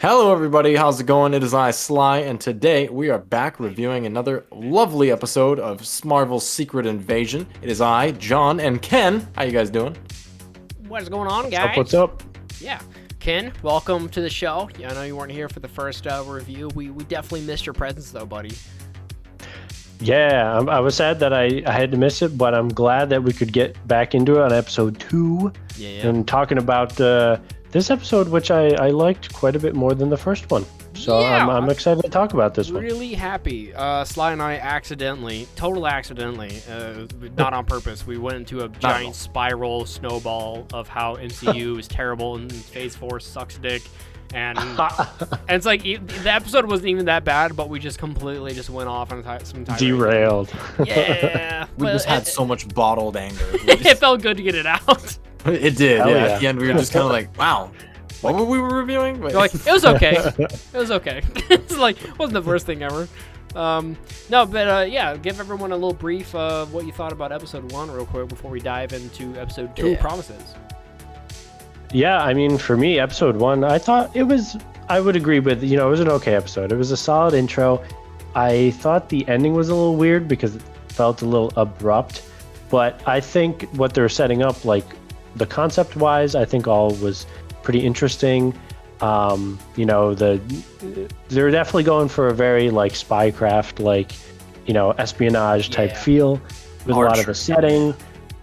Hello, everybody. How's it going? It is I, Sly, and today we are back reviewing another lovely episode of Marvel's Secret Invasion. It is I, John, and Ken. How you guys doing? What's going on, guys? What's up? Yeah. Ken, welcome to the show. Yeah, I know you weren't here for the first review. We definitely missed your presence, though, buddy. Yeah, I was sad that I had to miss it, but I'm glad that we could get back into it on episode 2 and talking about this episode, which I liked quite a bit more than the first one. So Yeah. I'm excited to talk about this one. Really happy. Sly and I total accidentally, not on purpose, we went into a giant spiral snowball of how MCU is terrible and Phase 4 sucks dick. And it's like the episode wasn't even that bad, but we just completely just went off on some tirade. Derailed. Yeah. We just had so much bottled anger. It felt good to get it out. It did, Hell yeah. yeah. At the end, we were just kind of like, wow, what were we reviewing? Wait. You're like, it was okay. It was okay. It's like, wasn't the worst thing ever. Yeah, give everyone a little brief of what you thought about episode 1 real quick before we dive into episode 2, Promises. Yeah, I mean, for me, episode 1, I would agree with, it was an okay episode. It was a solid intro. I thought the ending was a little weird because it felt a little abrupt, but I think what they're setting up, like the concept wise, I think all was pretty interesting. They're definitely going for a very like spycraft, like, espionage type feel with a lot of the setting.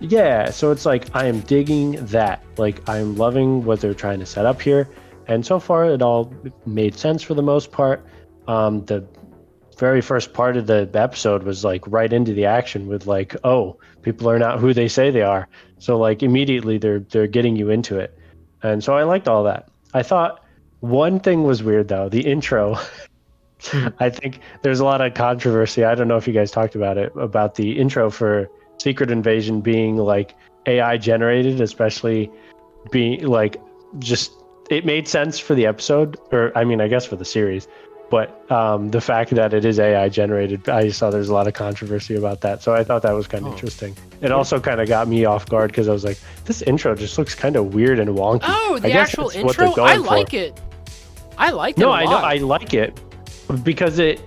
Yeah, so it's like I am digging that. Like I'm loving what they're trying to set up here, and so far it all made sense for the most part. The very first part of the episode was like right into the action with like, oh, people are not who they say they are. So like immediately they're getting you into it, and so I liked all that. I thought one thing was weird though, the intro. I think there's a lot of controversy. I don't know if you guys talked about it, about the intro for Secret Invasion being like AI generated, especially being like just it made sense for the episode, or I mean I guess for the series, but the fact that it is AI generated, I saw there's a lot of controversy about that, so I thought that was kind of interesting. It also kind of got me off guard because I was like, this intro just looks kind of weird and wonky. Oh, the I guess actual that's what they're intro? going I for. like it. I like it No, a I know lot. I like it because it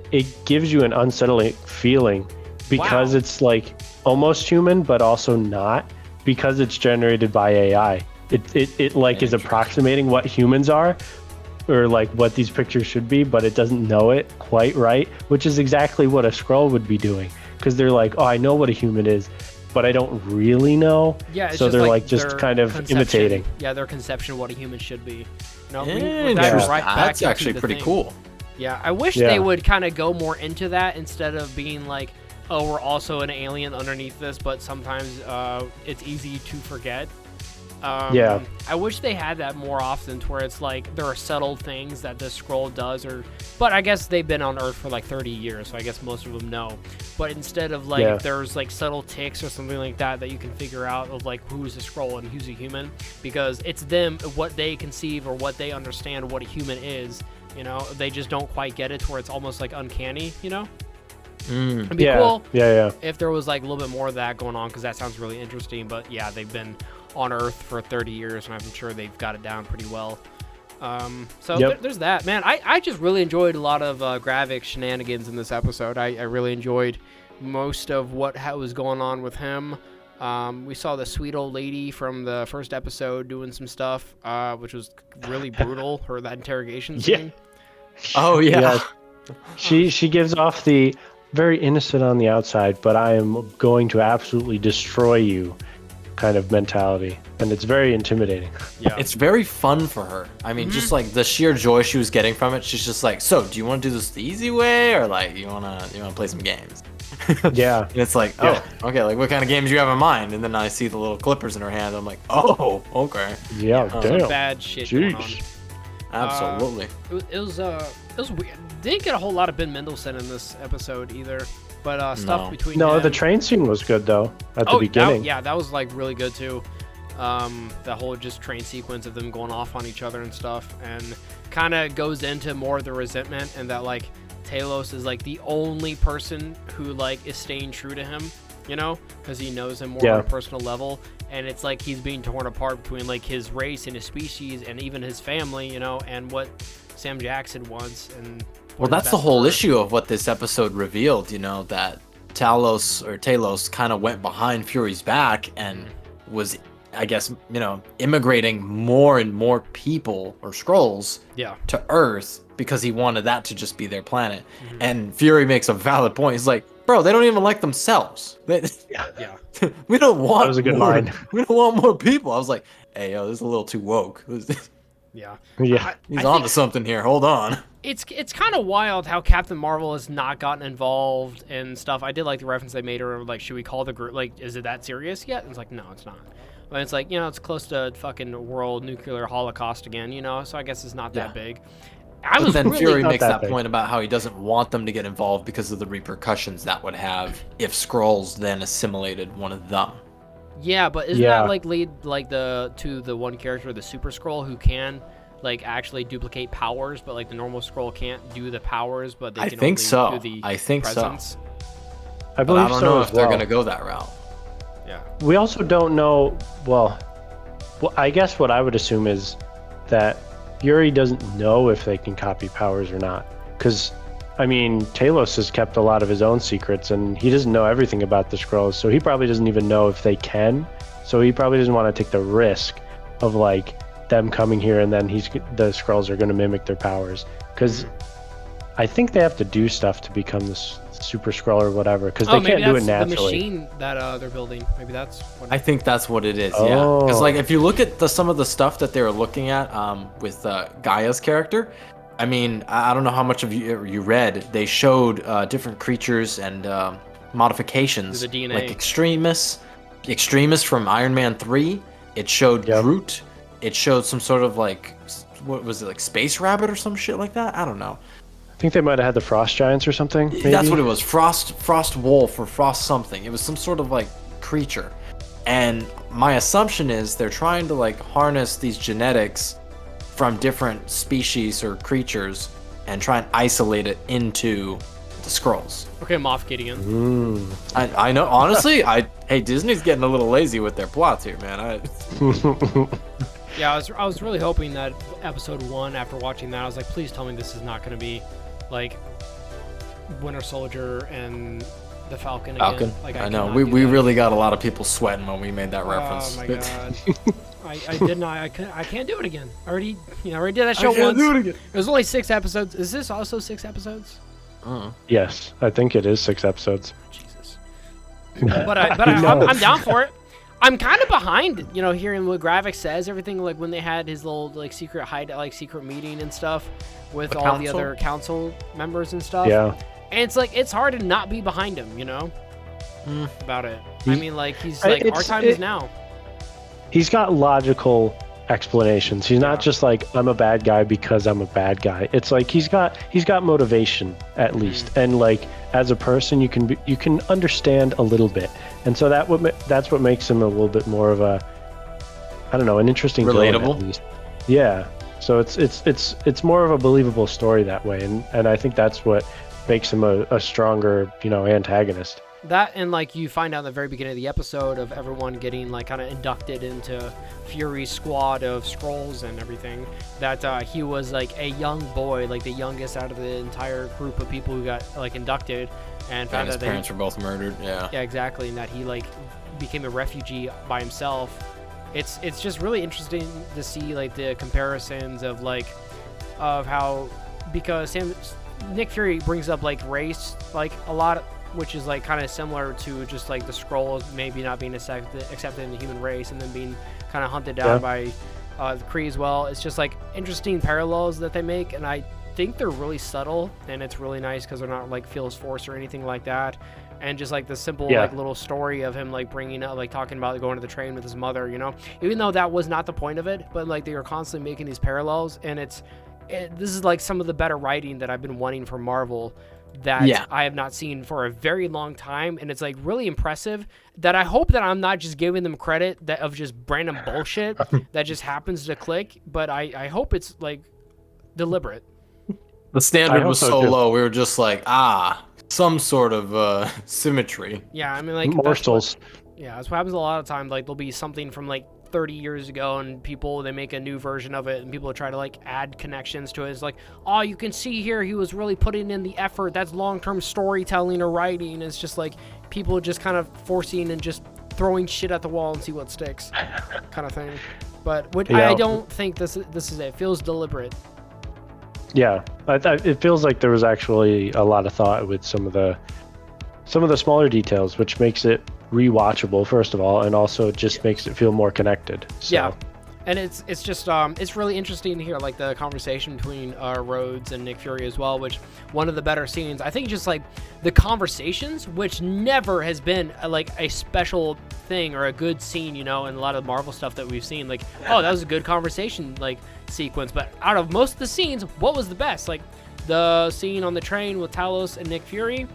gives you an unsettling feeling because it's like almost human but also not, because it's generated by AI. It like is approximating what humans are, or like what these pictures should be, but it doesn't know it quite right, which is exactly what a Skrull would be doing, because they're like, oh, I know what a human is, but I don't really know. Yeah, it's so just they're like like just their kind of conception. imitating. Yeah, their conception of what a human should be. That's actually pretty cool. Yeah, I wish they would kind of go more into that instead of being like, oh, we're also an alien underneath this, but sometimes it's easy to forget. I wish they had that more often, to where it's like there are subtle things that the Skrull does, but I guess they've been on Earth for like 30 years, so I guess most of them know. But instead of like if there's like subtle ticks or something like that you can figure out of like who's a Skrull and who's a human, because it's them, what they conceive or what they understand what a human is. They just don't quite get it, to where it's almost like uncanny. It'd be cool if there was like a little bit more of that going on, because that sounds really interesting. But yeah, they've been on Earth for 30 years, and I'm sure they've got it down pretty well. There's that, man. I just really enjoyed a lot of Gravik shenanigans in this episode. I really enjoyed most of what was going on with him. We saw the sweet old lady from the first episode doing some stuff, which was really brutal. That interrogation scene. Oh yeah. She gives off the very innocent on the outside, but I am going to absolutely destroy you kind of mentality, and it's very intimidating. Yeah, it's very fun for her. I mean, just like the sheer joy she was getting from it. She's just like, so do you want to do this the easy way, or like you wanna play some games? Yeah. And it's like, oh, okay, like what kind of games you have in mind? And then I see the little clippers in her hand. I'm like, oh, okay. Yeah, damn. Some bad shit going on. Absolutely. It was weird. Didn't get a whole lot of Ben Mendelsohn in this episode either, but stuff between the train scene was good though at the beginning. That was like really good too. The whole just train sequence of them going off on each other and stuff, and kind of goes into more of the resentment, and that like Talos is like the only person who like is staying true to him, because he knows him more on a personal level, and it's like he's being torn apart between like his race and his species and even his family, and what Sam Jackson once. And well, that's the whole issue of what this episode revealed. You know, that Talos kind of went behind Fury's back and was, I guess, you know, immigrating more and more people or Skrulls to Earth because he wanted that to just be their planet. And Fury makes a valid point. He's like, bro, they don't even like themselves. We don't want. That was a good line. We don't want more people. I was like, hey, yo, this is a little too woke. Yeah. He's onto something here. Hold on. It's kind of wild how Captain Marvel has not gotten involved in stuff. I did like the reference they made, or like, should we call the group, like, is it that serious yet? And it's like, no, it's not. But it's like, you know, it's close to fucking world nuclear holocaust again, you know, so I guess it's not that big. But then Fury makes that point about how he doesn't want them to get involved because of the repercussions that would have if Skrulls then assimilated one of them. Yeah, but isn't that like lead like to the one character, the Super Skrull, who can like actually duplicate powers, but like the normal Skrull can't do the powers, but they can only do the presence? I believe I don't know if they're gonna go that route. Yeah. We also don't know. Well, I guess what I would assume is that Fury doesn't know if they can copy powers or not, because I mean, Talos has kept a lot of his own secrets, and he doesn't know everything about the Skrulls, so he probably doesn't even know if they can. So he probably doesn't want to take the risk of like them coming here and then the Skrulls are going to mimic their powers, because I think they have to do stuff to become this Super Skrull or whatever, because they can't do it naturally. The machine that they're building, maybe that's what I think that's what it is. Yeah, because like if you look at some of the stuff that they were looking at with Gaia's character, I mean, I don't know how much of you read. They showed different creatures and modifications, the DNA. like Extremis from Iron Man 3. It showed Groot. It showed some sort of like, what was it, like Space Rabbit or some shit like that? I don't know. I think they might have had the Frost Giants or something. Maybe? That's what it was. Frost Wolf or Frost something. It was some sort of like creature. And my assumption is they're trying to like harness these genetics from different species or creatures and try and isolate it into the Skrulls. Okay, Moff Gideon. I know, honestly, hey, Disney's getting a little lazy with their plots here, man. Yeah, I was really hoping that episode 1, after watching that, I was like, please tell me this is not going to be like Winter Soldier and the Falcon again. Like, I know. We really got a lot of people sweating when we made that reference. Oh my god. I did not. I can't do it again. I already did that show once. I can't do it again. It was only 6 episodes. Is this also 6 episodes? Yes, I think it is 6 episodes. Jesus. But I'm down for it. I'm kind of behind, you know, hearing what Gravik says. Everything like when they had his little like secret secret meeting and stuff with all the other council members and stuff. Yeah. And it's like it's hard to not be behind him, you know, about it. I mean, like he's like our time is now. He's got logical explanations. He's not just like, I'm a bad guy because I'm a bad guy. It's like he's got motivation at least, and like as a person you can understand a little bit, and so that's what makes him a little bit more of a, I don't know, an interesting villain, relatable at least. Yeah. So it's more of a believable story that way, and I think that's what makes him a stronger, you know, antagonist. That, and like you find out in the very beginning of the episode of everyone getting like kind of inducted into Fury's squad of Skrulls and everything, that he was like a young boy, like the youngest out of the entire group of people who got like inducted, and found his out parents were both murdered. Yeah, exactly, and that he like became a refugee by himself. It's just really interesting to see like the comparisons of like of how, because Nick Fury brings up like race like a lot, which is like kind of similar to just like the Skrulls maybe not being accepted in the human race and then being kind of hunted down by the Kree as well. It's just like interesting parallels that they make, and I think they're really subtle, and it's really nice because they're not like feels forced or anything like that. And just like the simple like little story of him like bringing up like talking about going to the train with his mother, you know, even though that was not the point of it, but like they were constantly making these parallels, and this is like some of the better writing that I've been wanting from Marvel that I have not seen for a very long time, and it's like really impressive. That I hope that I'm not just giving them credit that of just random bullshit that just happens to click, but I hope it's like deliberate. The standard was so low, we were just like, some sort of symmetry. Yeah, I mean, like morsels. Yeah, that's what happens a lot of times. Like there'll be something from like 30 years ago, and they make a new version of it, and people try to like add connections to it. It's like, oh, you can see here he was really putting in the effort. That's long-term storytelling or writing. It's just like people just kind of forcing and just throwing shit at the wall and see what sticks, kind of thing. But I don't think this is it. It feels deliberate. Yeah, it feels like there was actually a lot of thought with some of the smaller details, which makes it rewatchable, first of all, and also it just makes it feel more connected. So. Yeah, and it's just it's really interesting to hear like the conversation between Rhodes and Nick Fury as well, which one of the better scenes. I think just like the conversations, which never has been like a special thing or a good scene, in a lot of Marvel stuff that we've seen. Like, oh, that was a good conversation like sequence, but out of most of the scenes, what was the best? Like the scene on the train with Talos and Nick Fury,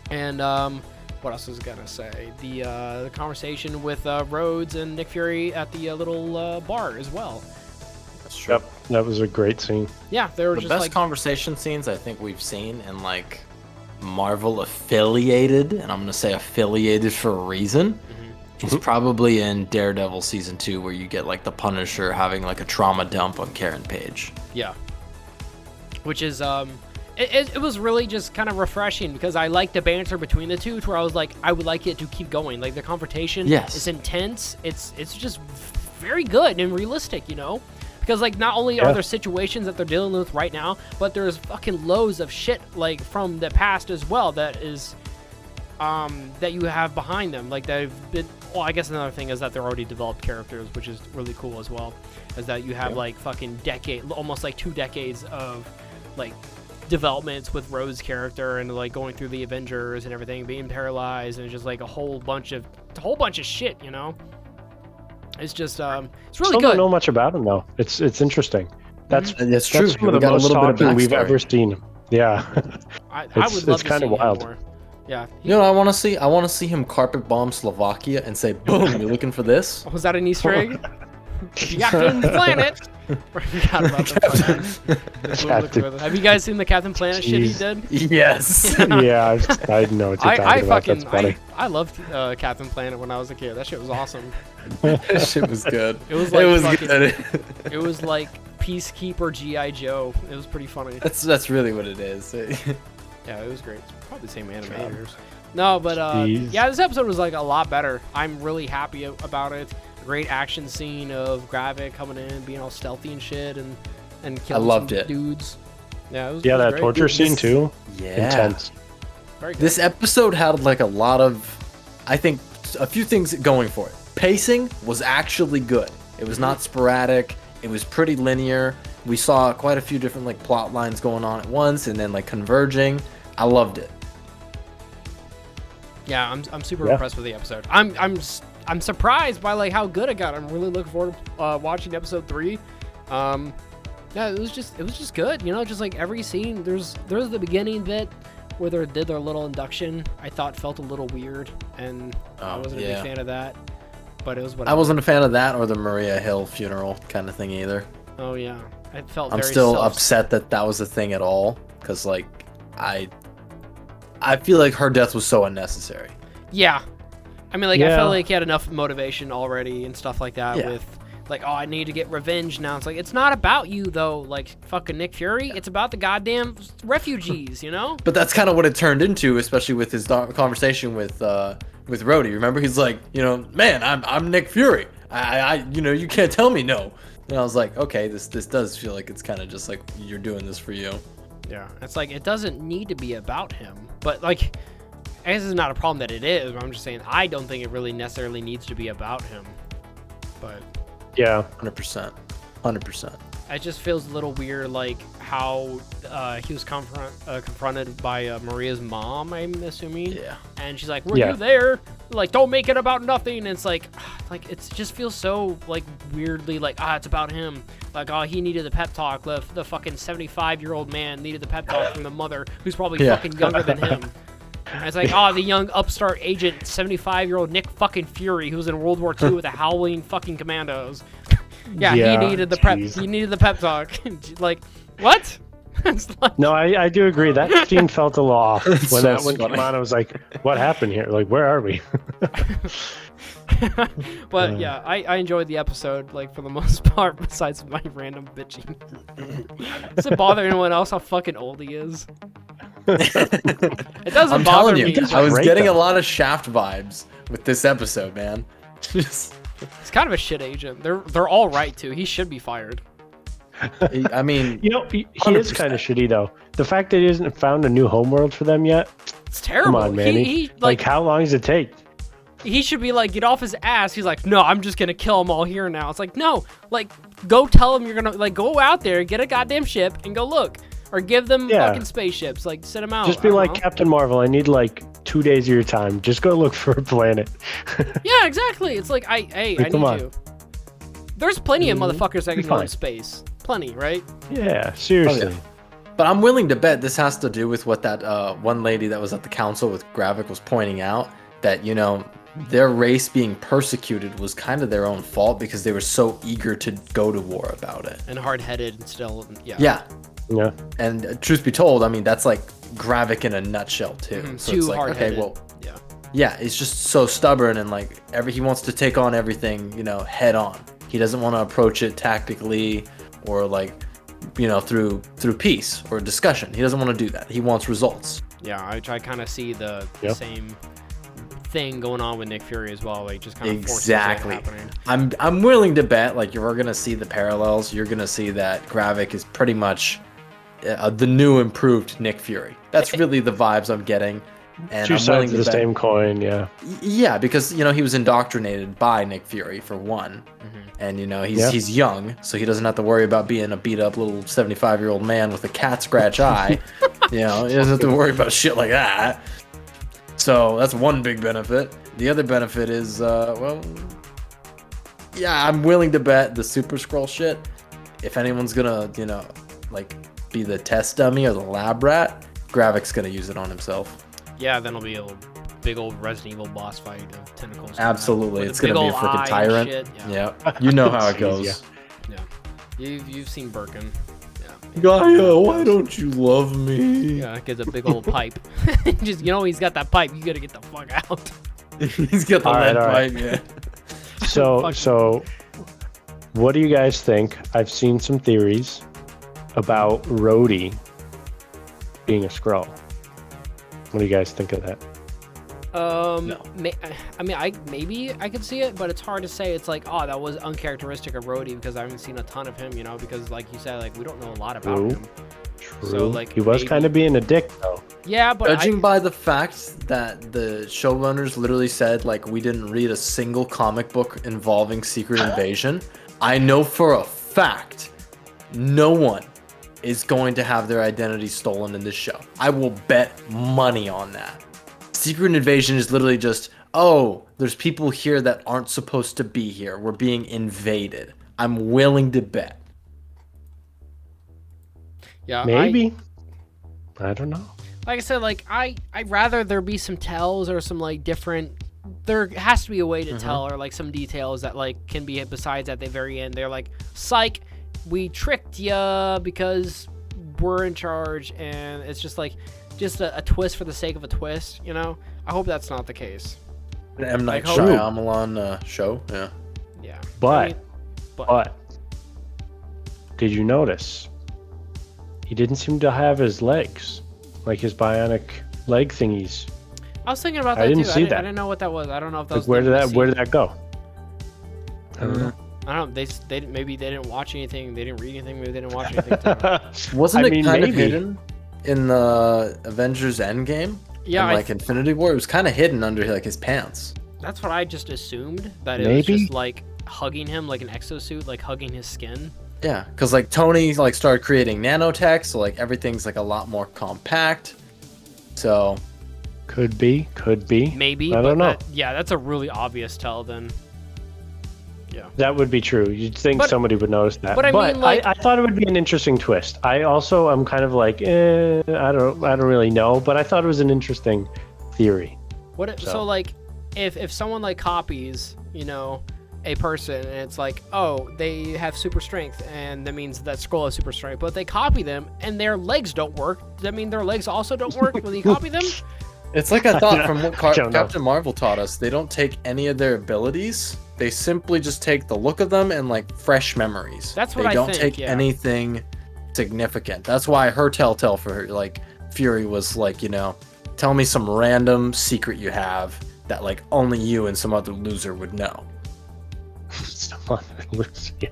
and what else was I gonna say? The conversation with Rhodes and Nick Fury at the little bar as well. That's true. Yep, that was a great scene. Yeah, they were the just best like conversation scenes I think we've seen in like Marvel affiliated, and I'm gonna say affiliated for a reason. It's probably in Daredevil season 2, where you get like the Punisher having like a trauma dump on Karen Page. Yeah, which is It was really just kind of refreshing because I liked the banter between the two, to where I was like, I would like it to keep going. Like the confrontation is intense. It's just very good and realistic, because like not only are there situations that they're dealing with right now, but there's fucking loads of shit like from the past as well that is that you have behind them. Like they've been. Well, I guess another thing is that they're already developed characters, which is really cool as well. Is that you have like fucking almost like 2 decades of like developments with Rhodes' character, and like going through the Avengers and everything, being paralyzed, and just like a whole bunch of shit, It's just it's really good. Don't know much about him though. It's interesting. That's true. That's some of the most shocking we've ever seen. Yeah, I would love to kind see of wild. more. Yeah. I want to see. I want to see him carpet bomb Slovakia and say, "Boom! You looking for this?" Was that an Easter egg? Captain Planet. Forgot about the Have you guys seen the Captain Planet shit he did? Yes. Yeah, I know what you're talking about. That's funny. I loved Captain Planet when I was a kid. That shit was awesome. That shit was good. It was like good. It was like Peacekeeper G.I. Joe. It was pretty funny. That's really what it is. Yeah, it was great. It's probably the same animators. No, but yeah, this episode was like a lot better. I'm really happy about it. Great action scene of Gravik coming in, being all stealthy and shit, and killing dudes. Yeah, it was that great. torture scene too. Yeah, intense. Very good. This episode had like a lot of, I think, a few things going for it. Pacing was actually good. It was not sporadic. It was pretty linear. We saw quite a few different like plot lines going on at once, and then like converging. I loved it. Yeah, I'm super impressed with the episode. I'm surprised by like how good it got. I'm really looking forward to watching episode 3. Yeah, it was just good. Just like every scene. There's the beginning bit where they did their little induction. I thought felt a little weird, and I wasn't a big fan of that. But it was whatever. I wasn't a fan of that or the Maria Hill funeral kind of thing either. Oh yeah, it felt. I'm still upset that was a thing at all, because like I feel like her death was so unnecessary. Yeah. I mean, like, I felt like he had enough motivation already and stuff like that with, like, oh, I need to get revenge now. It's like, it's not about you, though, like, fucking Nick Fury. It's about the goddamn refugees, But that's kind of what it turned into, especially with his conversation with Rhodey. Remember? He's like, man, I'm Nick Fury. You can't tell me no. And I was like, okay, this does feel like it's kind of just like you're doing this for you. Yeah. It's like, it doesn't need to be about him. But, like, I guess it's not a problem that it is, but I'm just saying I don't think it really necessarily needs to be about him. But yeah, 100%. It just feels a little weird, like how he was confronted by Maria's mom, I'm assuming. Yeah. And she's like, "Were you there? Like, don't make it about nothing." And it's like it just feels so like weirdly like it's about him. Like, he needed the pep talk. The fucking 75-year-old man needed the pep talk from the mother, who's probably fucking younger than him. And it's like, the young upstart agent, 75-year-old Nick fucking Fury, who was in World War II with the Howling fucking Commandos. He needed the prep. He needed the pep talk. Like, what? Like... No, I do agree. That scene felt a little off. When So that one funny. came on, I was like, what happened here? Like, where are we? But yeah, I enjoyed the episode, like, for the most part, besides my random bitching. Does it bother anyone else how fucking old he is? It doesn't I'm bother telling you, me. I was great, getting though. a lot of Shaft vibes with this episode, man. Just- He's kind of a shit agent. They're all right, too. He should be fired. I mean, You know, he is 100%. kind of shitty, though. The fact that he hasn't found a new homeworld for them yet. It's terrible. Come on, Manny. He like, how long does it take? he should be like, get off his ass. He's like, no, I'm just gonna kill them all here now. It's like, no, like, go tell them you're gonna, like, go out there, get a goddamn ship, and go look. Or give them fucking spaceships. Like, send them out. Just be like Captain Marvel. I need like 2 days of your time. Just go look for a planet. Yeah, exactly. It's like, I need come on. you. There's plenty of motherfuckers that Be can go in fine. space. Plenty, right? Yeah, seriously. Oh, yeah. But I'm willing to bet this has to do with what that one lady that was at the council with Gravik was pointing out, that, you know, their race being persecuted was kind of their own fault because they were so eager to go to war about it. And hard-headed and still, yeah. Yeah. Yeah. And truth be told, I mean, that's like Gravik in a nutshell, too. So Too it's like, hard-headed. okay, well, Yeah. yeah, he's just so stubborn and like he wants to take on everything, you know, head on. He doesn't want to approach it tactically or like, you know, through peace or discussion. He doesn't want to do that. He wants results. Yeah, I kind of see the same thing going on with Nick Fury as well. Like, just kind of Exactly. forces it happening. I'm willing to bet like you're gonna see the parallels. You're gonna see that Gravik is pretty much the new improved Nick Fury. That's really the vibes I'm getting. And Two I'm willing sides to of the bet, same coin, yeah. Yeah, because you know he was indoctrinated by Nick Fury for one, and you know he's young, so he doesn't have to worry about being a beat up little 75-year-old man with a cat scratch eye. You know, he doesn't have to worry about shit like that. So that's one big benefit. The other benefit is, well, yeah, I'm willing to bet the Super Skrull shit. If anyone's gonna, you know, like be the test dummy or the lab rat, Gravik's gonna use it on himself. Yeah, then it'll be a big old Resident Evil boss fight of tentacles. Absolutely, With it's a big gonna be a old eye freaking and tyrant. shit. Yeah, you know how it goes. Yeah. You've seen Birkin. Yeah. Gaia, why don't you love me? Yeah, gets a big old pipe. Just, you know, he's got that pipe. You gotta get the fuck out. He's got the All right, lead all right. pipe. Yeah. So what do you guys think? I've seen some theories about Rhodey being a Skrull. What do you guys think of that? No. I mean, maybe I could see it, but it's hard to say. It's like, oh, that was uncharacteristic of Rhodey because I haven't seen a ton of him, you know, because like you said, like we don't know a lot about him. True. So, like, he was maybe- kind of being a dick, though. Yeah, but Judging by the fact that the showrunners literally said, like, we didn't read a single comic book involving Secret Invasion, I know for a fact no one is going to have their identity stolen in this show. I will bet money on that. Secret Invasion is literally just, oh, there's people here that aren't supposed to be here. We're being invaded. I'm willing to bet. yeah, Maybe. I don't know. like I said, like I'd rather there be some tells or some like different. There has to be a way to tell or like some details that like can be besides at the very end. They're like, psych, we tricked ya because we're in charge, and it's just like a twist for the sake of a twist, you know. I hope that's not the case. An M. Night Like, Shyamalan show, yeah. Yeah, But, I mean, but, did you notice? He didn't seem to have his legs, like his bionic leg thingies. I was thinking about that I didn't too. see I that. didn't know what that was. I don't know if that Like, was. where did the that go? I don't know. I don't. They maybe they didn't watch anything. They didn't read anything. Maybe they didn't watch anything. Wasn't I it mean, kind of maybe. hidden in the Avengers Endgame? Yeah, and, like Infinity War, it was kind of hidden under like his pants. That's what I just assumed. That it was Maybe? just like hugging him like an exosuit, like hugging his skin. Yeah, because like Tony like started creating nanotech, so like everything's like a lot more compact. So Could be. Maybe. I don't know. That's a really obvious tell then. Yeah. That would be true. You'd think But- somebody would notice that. but I mean, like- I thought it would be an interesting twist. I also am kind of like, I don't really know, but I thought it was an interesting theory. So like, if someone like copies, you know, a person and it's like, oh, they have super strength, and that means that Skrull has super strength, but they copy them and their legs don't work, does that mean their legs also don't work when you copy them? It's like I thought from what Captain Marvel taught us. They don't take any of their abilities. They simply just take the look of them and like fresh memories. That's what they don't think, take anything significant. That's why her telltale for her, like Fury was like, you know, tell me some random secret you have that like only you and some other loser would know.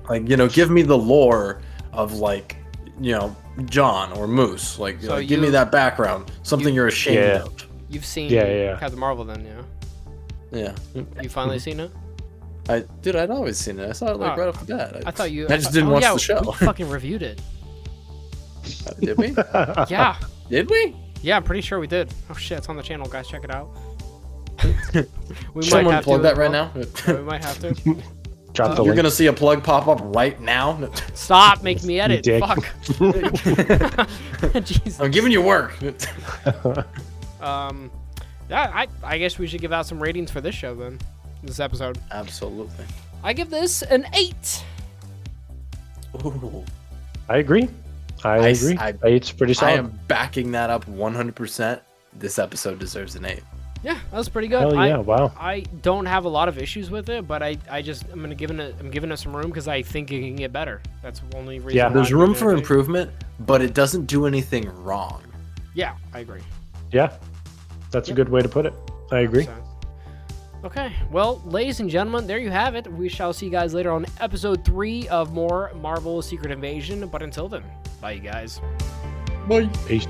Like, you know, give me the lore of like, you know, John or Moose. Like, so like give me that background. Something you're ashamed of. You've seen Captain Marvel then, yeah. You finally seen it? I'd always seen it. I saw it like right off the bat. I thought you. I just didn't watch the show. We fucking reviewed it. Did we? Yeah. Did we? Yeah, I'm pretty sure we did. Oh shit, it's on the channel, guys. Check it out. We might have plug that right now. We might have to. Drop the You're link. Gonna see a plug pop up right now. Stop making me edit. Fuck. Jesus. I'm giving you work. Yeah, I guess we should give out some ratings for this show then. This episode. Absolutely. I give this an 8. Ooh. I agree. I agree. It's pretty solid. I am backing that up 100%. This episode deserves an 8. Yeah, that was pretty good. Hell yeah! Wow. I don't have a lot of issues with it, but I'm giving it some room because I think it can get better. That's the only reason. Yeah, there's room for improvement, but it doesn't do anything wrong. Yeah, I agree. Yeah, that's a good way to put it. I agree. Okay, well, ladies and gentlemen, there you have it. We shall see you guys later on episode 3 of more Marvel Secret Invasion. But until then, bye, you guys. Bye. Peace.